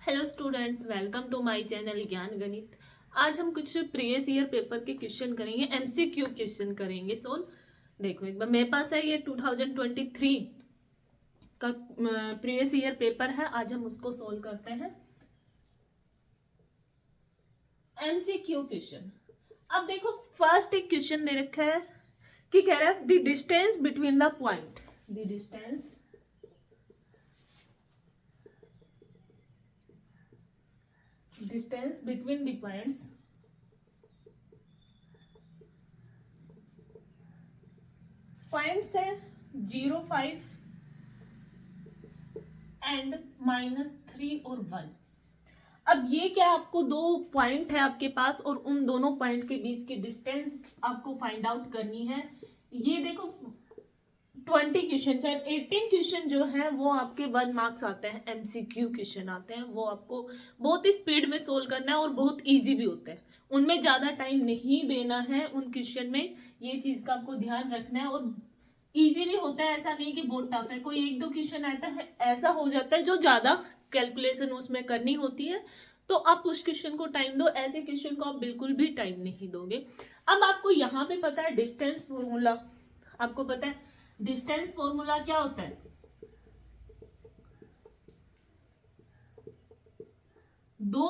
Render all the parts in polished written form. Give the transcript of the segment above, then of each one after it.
Hello students, welcome to my channel Gyan Ganit. आज हम कुछ प्रीवियस ईयर पेपर के क्वेश्चन करेंगे, एमसीक्यू क्वेश्चन करेंगे। सो देखो, एक बार मेरे पास है ये 2023 का प्रीवियस ईयर पेपर है। आज हम उसको सोल्व करते हैं। MCQ question. अब देखो, फर्स्ट एक क्वेश्चन दे रखा है कि कह रहा है the distance between the point, the distance between the points points है 0, 5 एंड -3 और 1। अब ये क्या, आपको दो पॉइंट है आपके पास और उन दोनों पॉइंट के बीच की डिस्टेंस आपको फाइंड आउट करनी है। ये देखो 20 क्वेश्चन है, 18 क्वेश्चन जो है वो आपके 1 मार्क्स आते हैं, एमसीक्यू क्वेश्चन आते हैं। वो आपको बहुत ही स्पीड में सोल्व करना है और बहुत इजी भी होते हैं। उनमें ज्यादा टाइम नहीं देना है उन क्वेश्चन में, ये चीज का आपको ध्यान रखना है। और इजी भी होता है, ऐसा नहीं कि बहुत टफ है। कोई एक दो क्वेश्चन आता है, ऐसा हो जाता है जो ज्यादा कैलकुलेशन उसमें करनी होती है, तो आप उस क्वेश्चन को टाइम दो। ऐसे क्वेश्चन को आप बिल्कुल भी टाइम नहीं दोगे। अब आपको यहाँ पे पता है डिस्टेंस फॉर्मूला, आपको पता है डिस्टेंस फॉर्मूला क्या होता है। दो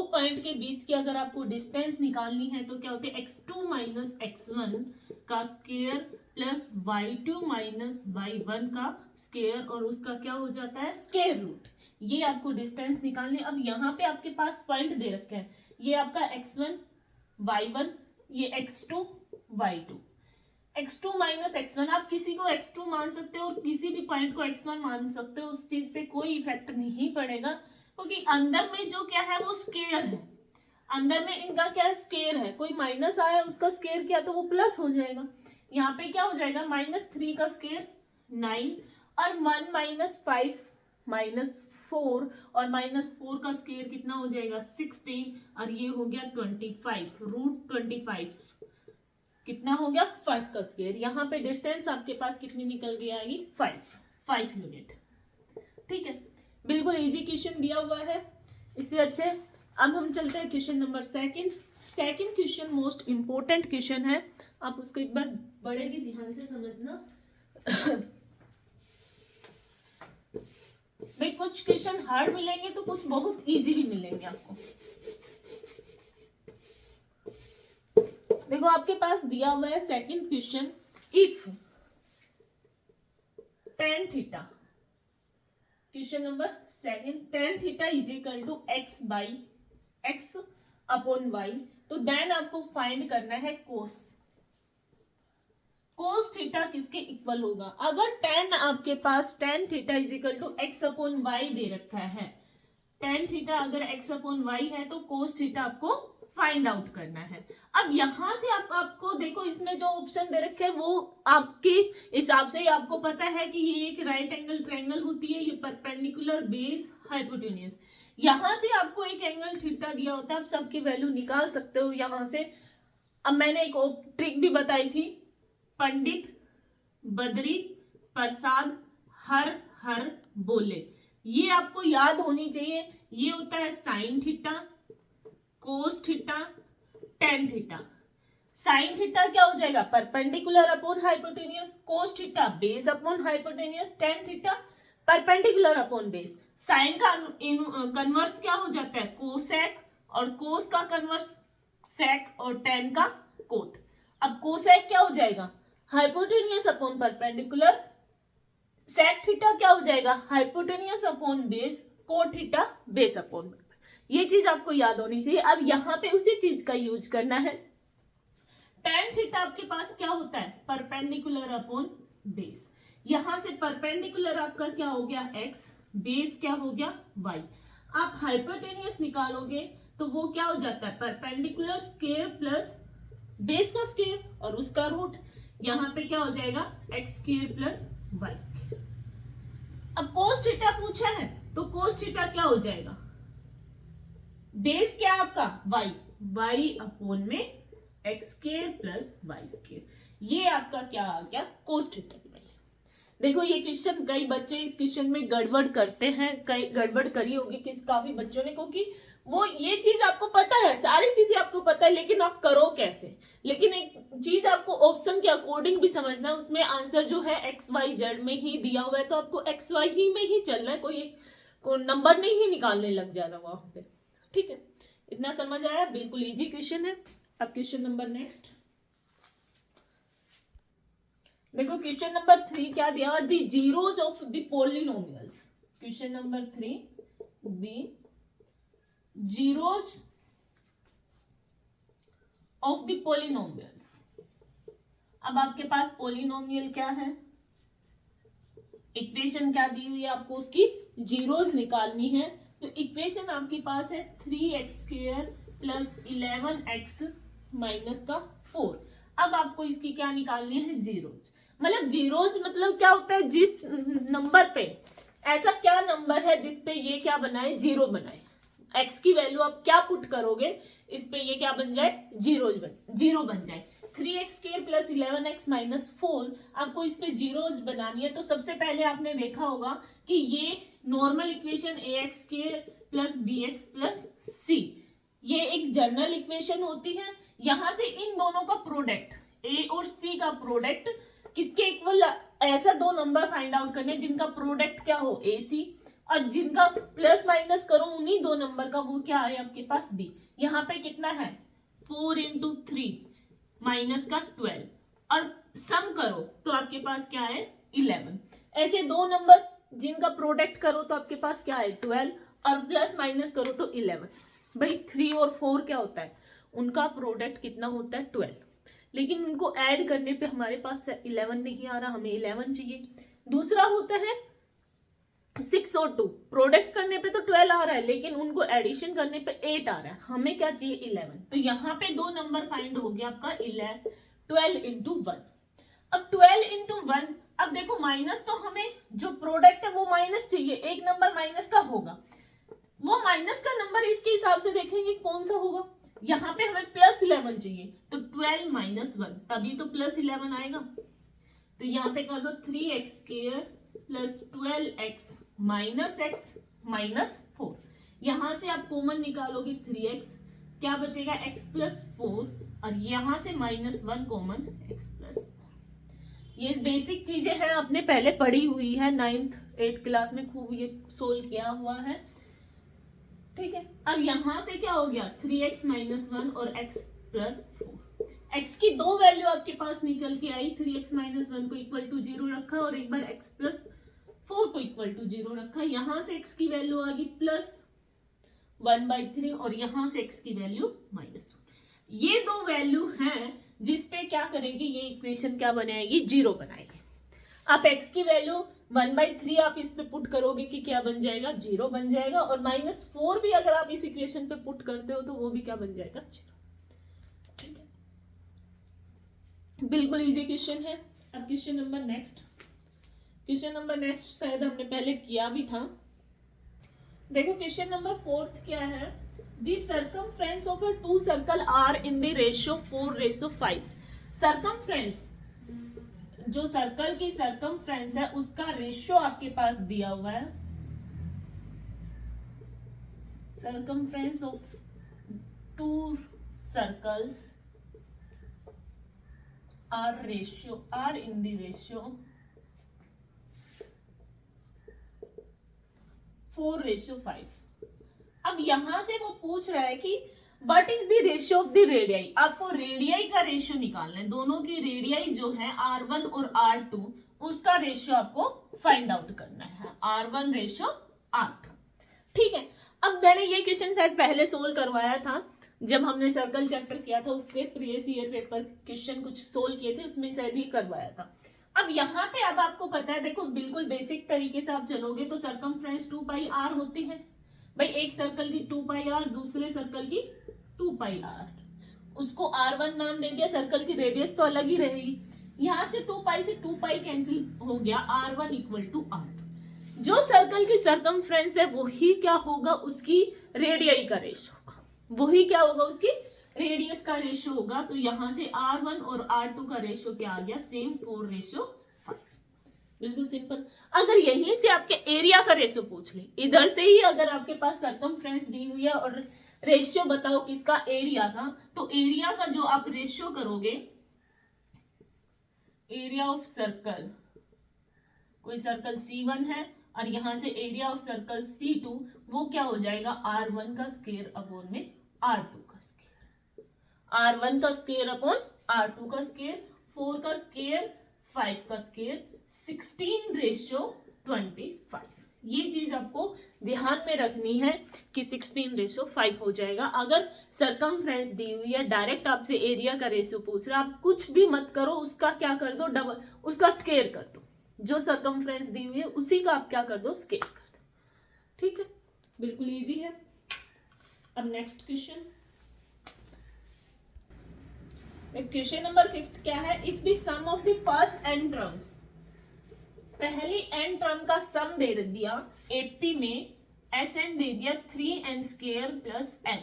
पॉइंट के बीच की अगर आपको डिस्टेंस निकालनी है तो क्या होती है, x2 माइनस x1 का square plus y2 minus y1 का स्क्वायर और उसका क्या हो जाता है, स्क्वायर रूट। ये आपको डिस्टेंस निकालनी। अब यहाँ पे आपके पास पॉइंट दे रखे हैं, ये आपका x1 y1, ये x2 y2। x2 minus x1, आप किसी को x2 मान सकते हो और किसी भी पॉइंट को x1 मान सकते हो, उस चीज से कोई इफेक्ट नहीं पड़ेगा, क्योंकि अंदर में जो क्या है वो स्क्वायर है। अंदर में इनका क्या है, स्क्वायर है। कोई माइनस आया, उसका स्क्वायर किया तो वो प्लस हो जाएगा। यहाँ पे क्या हो जाएगा, -3 का स्क्वायर 9 और 1 -5 -4 और -4 का स्क्वायर कितना हो जाएगा, 16 और ये हो गया 25 √25। कितना हो गया, 5 का स्क्वायर। यहाँ पे डिस्टेंस आपके पास कितनी निकल के आएगी, 5 यूनिट। ठीक है, बिल्कुल इजी क्वेश्चन दिया हुआ है, इससे अच्छे। अब हम चलते हैं question number second question most important question है, आप उसको एक बार बड़े ही ध्यान से समझना। भाई कुछ क्वेश्चन हार्ड मिलेंगे तो कुछ बहुत इजी भी मिलेंगे आपको। देखो आपके पास दिया हुआ है second question, if tan theta, question number second, tan theta is equal to x upon y, तो देन आपको फाइंड करना है कोस थीटा किसके इक्वल होगा। अगर tan आपके पास tan theta is equal to x upon y दे रखा है, tan थीटा अगर x अपॉन y है तो कोस थीटा आपको फाइंड आउट करना है। अब यहां से आपको देखो, इसमें जो ऑप्शन दे रखे हैं वो आपके हिसाब से ही आपको पता है कि ये एक राइट एंगल ट्रायंगल होती है, ये परपेंडिकुलर बेस हाइपोटेन्यूज। यहां से आपको एक एंगल थीटा दिया होता है, आप सबकी वैल्यू निकाल सकते हो यहां से। अब मैंने एक ट्रिक भी बताई थी, पंडित बद्री प्रसाद हर हर बोले, ये आपको याद होनी चाहिए। ये होता है sine theta, cos theta, tan theta. Sine theta क्या हो जाएगा, perpendicular upon hypotenuse, cos theta base upon hypotenuse, tan theta perpendicular upon base. Sine का कन्वर्स क्या हो जाता है, कोसेक, और कोस का कन्वर्स सेक, और टेन का कोट। अब कोसेक क्या हो जाएगा, hypotenuse upon perpendicular, sec theta क्या हो जाएगा, hypotenuse upon base, cot theta base upon. ये चीज आपको याद होनी चाहिए। अब यहाँ पे उसी चीज का यूज करना है। tan थीटा आपके पास क्या होता है, परपेंडिकुलर अपॉन बेस। यहां से परपेंडिकुलर आपका क्या हो गया, x, बेस क्या हो गया, y। आप हाइपोटेन्यूज निकालोगे तो वो क्या हो जाता है, परपेंडिकुलर स्क्वायर प्लस बेस का स्क्वायर और उसका रूट। यहाँ पे क्या हो जाएगा, x square plus y square. अब कोस थीटा पूछा है तो कोस थीटा क्या हो जाएगा, बेस क्या है आपका, y अपॉन में x square plus y square. ये आपका क्या आ गया, कोस थीटा की वैल्यू। देखो ये क्वेश्चन कई बच्चे इस क्वेश्चन में गड़बड़ करते हैं, कई गड़बड़ करी होगी काफी बच्चों ने, क्योंकि वो ये चीज आपको पता है, सारी चीजें आपको पता है, लेकिन आप करो कैसे। लेकिन एक चीज आपको ऑप्शन के अकॉर्डिंग भी समझना है, उसमें आंसर जो है XYZ में ही दिया हुआ है, तो आपको XY ही में ही चलना है, कोई नंबर नहीं ही निकालने लग जाना वहां पे। ठीक है, इतना समझ आया? बिल्कुल इजी क्वेश्चन है। अब क्वेश्चन नंबर नेक्स्ट देखो, क्वेश्चन नंबर 3 क्या दिया हुआ, the zeros of the polynomials. Question number 3, the zeros of the polynomials. अब आपके पास पॉलिनोमियल क्या है, इक्वेशन क्या दी हुई है, आपको उसकी जीरोज निकालनी है। तो इक्वेशन आपके पास है 3x² प्लस 11x माइनस का 4। अब आपको इसकी क्या निकालनी है, जीरोज। मतलब जीरोज मतलब क्या होता है, जिस नंबर पे, ऐसा क्या नंबर है जिसपे ये क्या बनाए, जीरो बनाए। x की वैल्यू आप क्या पुट करोगे, इस पे ये क्या बन जाए, जीरो बन जाए। 3x² प्लस 11x माइनस 4, आपको इस पे जीरोज बनानी है। तो सबसे पहले आपने देखा होगा कि ये normal equation ax² plus bx plus c, ये एक जनरल इक्वेशन होती है। यहां से इन दोनों का प्रोडक्ट, a और c का प्रोडक्ट किसके इक्वल, ऐसा दो नंबर फाइंड आउट करने जिनका प्रोडक्ट क्या हो, ac, और जिनका प्लस माइनस करो उन्हीं दो नंबर का, वो क्या है आपके पास, b। यहाँ पे कितना है, 4 into 3 माइनस का 12, और सम करो तो आपके पास क्या है, 11। ऐसे दो नंबर जिनका प्रोडक्ट करो तो आपके पास क्या है, 12, और प्लस माइनस करो तो 11। भाई 3 और 4 क्या होता है, उनका प्रोडक्ट कितना होता है, 12, लेकिन उनको ऐड करने पे हमारे पास 11 नहीं आ रहा, हमें 11 चाहिए। दूसरा होता है 6 और 2, प्रोडक्ट करने पे तो 12 आ रहा है, लेकिन उनको एडिशन करने पे 8 आ रहा है, हमें क्या चाहिए, 11। तो यहाँ पे दो नंबर फाइंड हो गया आपका 12 into 1। अब 12 into 1, अब देखो माइनस, तो हमें जो प्रोडक्ट है वो माइनस चाहिए, एक नंबर माइनस का होगा, वो माइनस का नंबर इसके हिसाब से देखेंगे कौन सा होगा। यहाँ पे हमें प्लस 11 चाहिए, तो 12 माइनस 1, तभी तो प्लस 11 आएगा। तो यहाँ पे कर दो 3x² plus 12x minus x minus 4। यहां से आप कॉमन निकालोगे 3x, क्या बचेगा, x प्लस 4, और यहां से -1 कॉमन, x प्लस 4। ये बेसिक चीजें हैं, आपने पहले पढ़ी हुई है, 9th 8th क्लास में खूब ये सोल्व किया हुआ है। ठीक है, अब यहां से क्या हो गया, 3x माइनस 1 और x प्लस 4। x की दो वैल्यू आपके पास निकल के आई, 3x माइनस 1 को इक्वल टू 0 रखा, और एक बार x प्लस 4 को इक्वल टू 0 रखा। यहां से x की वैल्यू आ गई प्लस 1/3, और यहां से x की वैल्यू -1। ये दो वैल्यू हैं जिसपे क्या करेंगे, ये इक्वेशन क्या बनाएगी, जीरो बनाएगी। आप x की वैल्यू 1/3 आप इस पे पुट करोगे कि क्या बन जाएगा, 0 बन जाएगा, और -4 भी अगर आप इस इक्वेशन पे पुट करते हो तो वो भी क्या बन जाएगा, 0। ठीक है, बिल्कुल इजी क्वेश्चन है। अब क्वेश्चन नंबर नेक्स्ट, शायद हमने पहले किया भी था। देखो क्वेश्चन नंबर 4 क्या है, the circumference of a two circle are in the ratio 4:5। Circumference, जो सर्कल की सर्कमफ्रेंस है उसका रेशियो आपके पास दिया हुआ है। Circumference of two circles are in the ratio 4:5। अब यहां से वो पूछ रहा है कि what is the ratio of the radii. आपको रेडियाई का रेशियो निकालना है, दोनों की रेडियाई जो है R1 और R2, उसका रेशियो आपको फाइंड आउट करना है, R1 रेशियो R2। ठीक है, अब मैंने ये क्वेश्चन शायद पहले सोल्व करवाया था, जब हमने सर्कल चैप्टर किया था, उसके प्रीवियस ईयर पेपर क्वेश्चन कुछ सोल्व किए थे, उसमें शायद ही करवाया था। अब यहाँ पे अब आपको पता है, देखो बिल्कुल बेसिक तरीके से आप चलोगे तो सर्कमफ्रेंस 2πr होती है। भाई एक सर्कल की 2πr, दूसरे सर्कल की 2πr, उसको R1 नाम दे दिया, सर्कल की रेडियस तो अलग ही रहेगी। यहाँ से 2π से 2π कैंसिल हो गया, R1 इक्वल टू R2। जो सर्कल की सर्कमफ्रेंस है वही क्या होगा, उसकी रेडियाई का रेशियो होगा, वही क्या होगा, उसकी रेडियस का रेशियो होगा। तो यहां से R1 और R2 का रेशियो क्या आ गया, सेम 4:5। बिल्कुल सिंपल। अगर यहीं से आपके एरिया का रेशियो पूछ ले, इधर से ही अगर आपके पास सरकमफ्रेंस दी हुई है और रेशियो बताओ किसका, एरिया का, तो एरिया का जो आप रेशियो करोगे, एरिया ऑफ सर्कल, कोई सर्कल C1 है और यहां से एरिया ऑफ सर्कल C2, वो क्या हो जाएगा, R1 का स्क्वायर अपॉन में R2 का स्क्वायर, R1 का स्क्वायर अपॉन R2 का स्क्वायर, 4 का स्क्वायर 5 का स्क्वायर, 16:25। ये चीज आपको ध्यान में रखनी है कि 16:5 हो जाएगा। अगर सरकमफ्रेंस दी हुई है, डायरेक्ट आपसे एरिया का रेशियो पूछ रहा है, आप कुछ भी मत करो, उसका क्या कर दो, डबल, उसका स्क्वायर कर दो, जो सरकमफ्रेंस दी हुई है उसी का आप क्या कर दो, स्क्वायर कर दो। ठीक है, बिल्कुल इजी है। अब नेक्स्ट क्वेश्चन, क्वेश्चन नंबर 5 क्या है, if the sum of the first n terms, पहली n टर्म का सम दे दिया 80 में, Sn दे दिया 3n² plus n,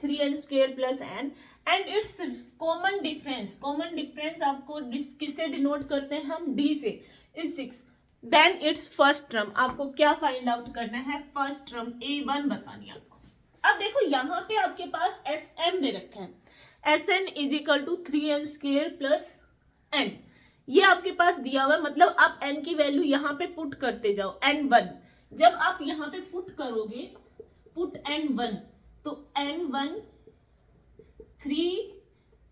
3n² plus n, and its common difference, common difference आपको किससे डिनोट करते हैं हम, d से, is 6, then its first term, आपको क्या फाइंड आउट करना है, फर्स्ट टर्म A1 बतानी है आपको। अब देखो यहाँ पे आपके पास Sn दे रखा है, Sn is equal to 3n² plus n, ये आपके पास दिया हुआ है, मतलब आप n की वैल्यू यहाँ पे पुट करते जाओ, n1, जब आप यहाँ पे पुट करोगे, पुट n1, तो n1 3,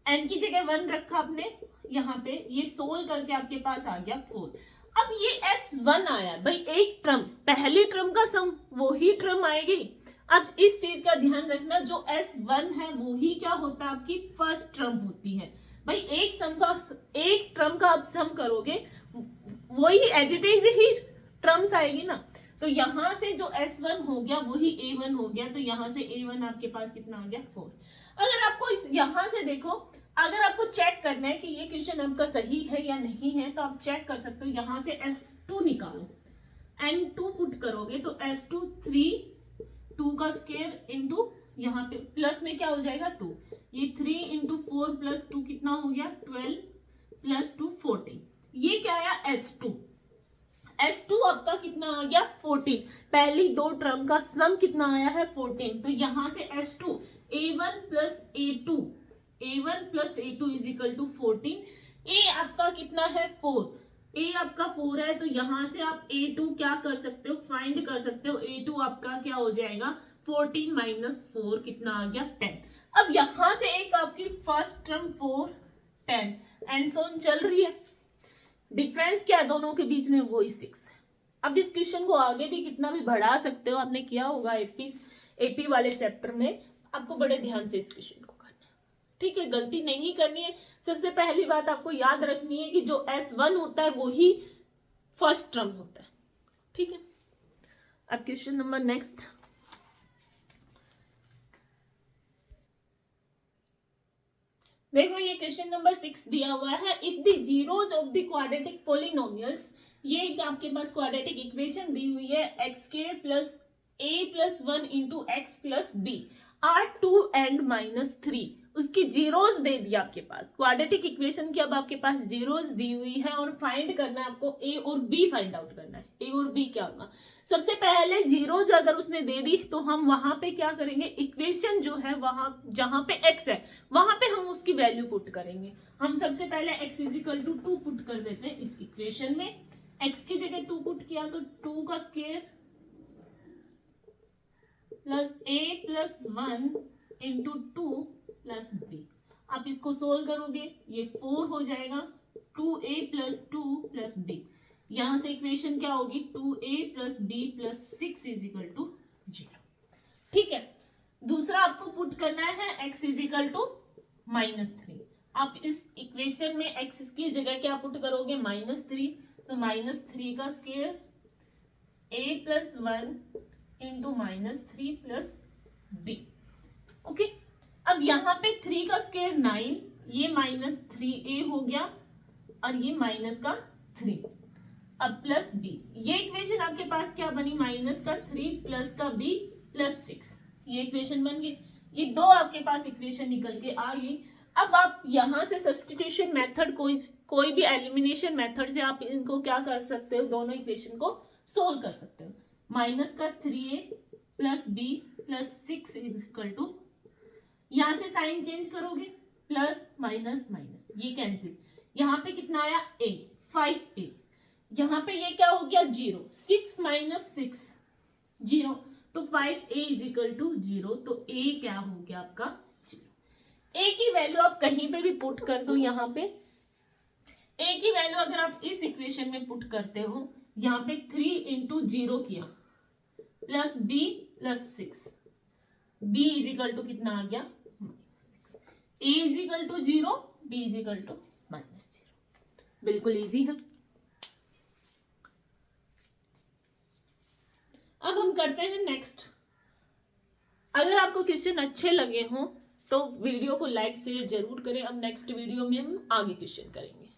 n की जगह 1 रखा आपने यहाँ पे, ये सोल्व करके आपके पास आ गया 4। अब ये S1 आया भाई, एक टर्म, पहली टर्म का सम वही टर्म आएगी। अब इस चीज का ध्यान रखना, जो S1 है वो ही क्या होता है, आपकी फर्स्ट टर्म होती है भाई। एक टर्म का आप सम करोगे, वही एज इट इज ही टर्म्स आएगी ना, तो यहां से जो S1 हो गया वही A1 हो गया, तो यहां से A1 आपके पास कितना आ गया, 4। अगर आपको यहां से देखो, अगर आपको चेक करना है कि ये क्वेश्चन आपका सही है या नहीं है, तो आप चेक कर सकते हो, यहां से S2 निकालो, N2 पुट करोगे तो S2 3, 2 का स्क्वायर इंटू यहाँ पे प्लस में क्या हो जाएगा 2, ये 3 इंटू 4 प्लस 2 कितना हो गया 12 प्लस 2 14, ये क्या आया S2, S2 आपका कितना आ गया 14, पहली दो टर्म का सम कितना आया है 14, तो यहां से S2 A1 plus A2, A1 plus A2 is equal to 14, A आपका कितना है 4, A आपका 4 है, तो यहां से आप A2 क्या कर सकते हो, फाइंड कर सकते हो, A2 आपका क्या हो जाएगा 14 माइनस 4 कितना आ गया 10। अब यहां से एक आपकी first term 4 10 and so on चल रही है, डिफरेंस क्या है दोनों के बीच में, वही 6 है। अब इस क्वेश्चन को आगे भी कितना भी बढ़ा सकते हो, आपने किया होगा एपी वाले चैप्टर में, आपको बड़े ध्यान से इस क्वेश्चन को करना है, ठीक है, गलती नहीं करनी है। सबसे पहली बात आपको याद रखनी है कि जो S1 होता है वो ही फर्स्ट टर्म होता है, ठीक है। अब क्वेश्चन नंबर नेक्स्ट, देखो ये क्वेश्चन नंबर 6 दिया हुआ है, if the zeros of the quadratic polynomials, ये आपके पास क्वाड्रेटिक इक्वेशन दी हुई है, x² plus a plus 1 into x plus b are 2 and minus 3, उसकी जीरोज दे दिया आपके पास, क्वाड्रेटिक इक्वेशन की अब आपके पास जीरोज दी हुई है और फाइंड करना है आपको a और b फाइंड आउट करना है, a और b क्या होगा। सबसे पहले जीरोज अगर उसने दे दी तो हम वहां पे क्या करेंगे, इक्वेशन जो है वहां जहां पे x है वहां पे हम उसकी वैल्यू पुट करेंगे। हम सबसे पहले x is equal to 2 put कर देते हैं इस इक्वेशन में, x की जगह 2 पुट किया तो 2 का square plus a plus 1 into 2 plus b, आप इसको सोल्व करोगे ये 4 हो जाएगा, 2a प्लस 2 प्लस b, यहां से इक्वेशन क्या होगी 2a plus b plus 6 is equal to 0, ठीक है। दूसरा आपको पुट करना है x इज इक्वल टू -3, आप इस इक्वेशन में x की जगह क्या पुट करोगे -3, तो -3 का square a plus 1 into -3 plus b, okay. अब यहाँ पे 3 का स्क्वायर 9, ये -3a हो गया और ये माइनस का 3, अब प्लस b, ये इक्वेशन आपके पास क्या बनी -3 प्लस का b प्लस 6, ये इक्वेशन बन गई। ये दो आपके पास इक्वेशन निकल के आ गई। अब आप यहाँ से सब्स्टिट्यूशन मेथड कोई भी एलिमिनेशन मेथड से आप इनको क्या कर सकते हो, दोनों इक्वेशन को सोल्व कर सकते हो। माइनस का 3a plus b plus 6 equal to, यहाँ से साइन चेंज करोगे प्लस माइनस माइनस, ये कैंसिल, यहाँ पे कितना आया a 5a, यहाँ पे ये क्या हो गया 0, 6 माइनस 6 0, तो 5a इज इक्वल टू 0, तो a क्या हो गया आपका 0। a की वैल्यू आप कहीं पे भी पुट कर दो, यहाँ पे a की वैल्यू अगर आप इस इक्वेशन में पुट करते हो, यहाँ पे 3 इंटू 0 किया plus b plus 6, b is equal to कितना आ गया, a is equal to 0, b is equal to minus 0। बिल्कुल इजी है। अब हम करते हैं नेक्स्ट। अगर आपको क्वेश्चन अच्छे लगे हों तो वीडियो को लाइक शेयर जरूर करें। अब नेक्स्ट वीडियो में हम आगे क्वेश्चन करेंगे।